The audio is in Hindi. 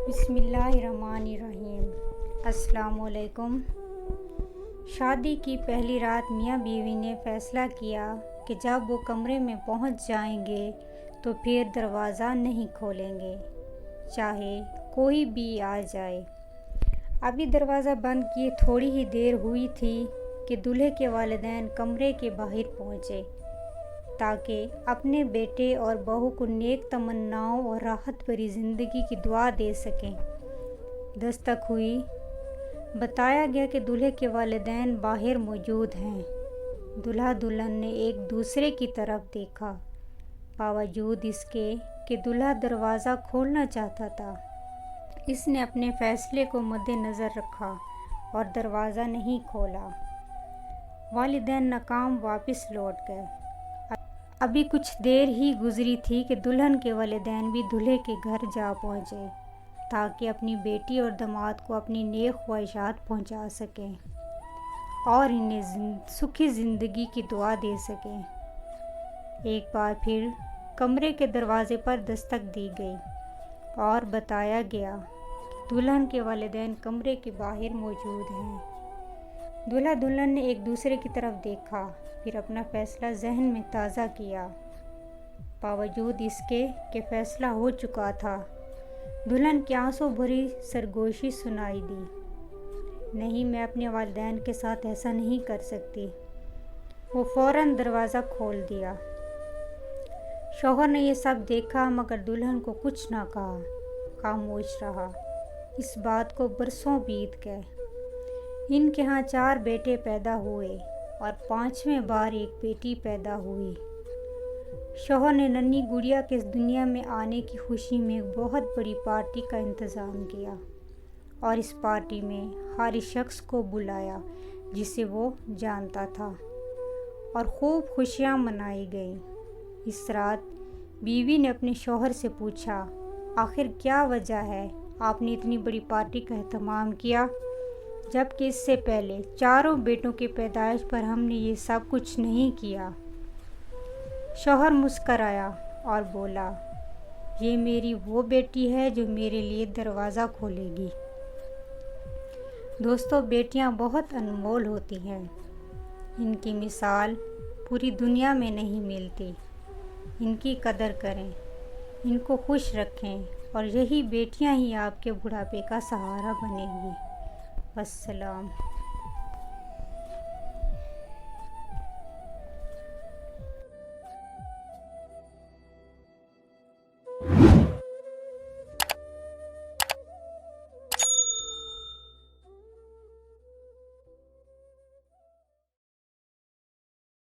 बिस्मिल्लाहिर्रहमानिर्रहीम। अस्सलामुअलैकुम। शादी की पहली रात मियाँ बीवी ने फ़ैसला किया कि जब वो कमरे में पहुँच जाएंगे तो फिर दरवाज़ा नहीं खोलेंगे, चाहे कोई भी आ जाए। अभी दरवाज़ा बंद किए थोड़ी ही देर हुई थी कि दूल्हे के वालिदैन कमरे के बाहर पहुँचे ताकि अपने बेटे और बहू को नेक तमन्नाओं और राहत भरी ज़िंदगी की दुआ दे सकें। दस्तक हुई। बताया गया कि दूल्हे के वालिदैन बाहर मौजूद हैं। दूल्हा दुल्हन ने एक दूसरे की तरफ देखा, बावजूद इसके कि दूल्हा दरवाज़ा खोलना चाहता था। इसने अपने फ़ैसले को मद्देनज़र रखा और दरवाज़ा नहीं खोला। वालिदैन नाकाम वापस लौट गए। अभी कुछ देर ही गुजरी थी कि दुल्हन के वालिदैन भी दूल्हे के घर जा पहुँचे ताकि अपनी बेटी और दामाद को अपनी नेक ख्वाहिशात पहुँचा सकें और इन्हें सुखी ज़िंदगी की दुआ दे सकें। एक बार फिर कमरे के दरवाज़े पर दस्तक दी गई और बताया गया कि दुल्हन के वालिदैन कमरे के बाहर मौजूद हैं। दूल्हा दुल्हन ने एक दूसरे की तरफ देखा, फिर अपना फ़ैसला जहन में ताज़ा किया। बावजूद इसके कि फ़ैसला हो चुका था, दुल्हन की आंसू भरी सरगोशी सुनाई दी। नहीं, मैं अपने वालिदैन के साथ ऐसा नहीं कर सकती। वो फ़ौरन दरवाज़ा खोल दिया। शौहर ने ये सब देखा मगर दुल्हन को कुछ ना कहा, खामोश रहा। इस बात को बरसों बीत गए। इनके यहाँ 4 बेटे पैदा हुए और 5वें बार एक बेटी पैदा हुई। शौहर ने नन्ही गुड़िया के इस दुनिया में आने की खुशी में एक बहुत बड़ी पार्टी का इंतज़ाम किया और इस पार्टी में हर शख्स को बुलाया जिसे वो जानता था और खूब खुशियाँ मनाई गई। इस रात बीवी ने अपने शौहर से पूछा, आखिर क्या वजह है आपने इतनी बड़ी पार्टी का एहतमाम किया, जबकि इससे पहले 4 बेटों की पैदाइश पर हमने ये सब कुछ नहीं किया। शौहर मुस्कराया और बोला, ये मेरी वो बेटी है जो मेरे लिए दरवाज़ा खोलेगी। दोस्तों, बेटियां बहुत अनमोल होती हैं। इनकी मिसाल पूरी दुनिया में नहीं मिलती। इनकी कदर करें, इनको खुश रखें और यही बेटियां ही आपके बुढ़ापे का सहारा बनेंगी। वस्सलाम।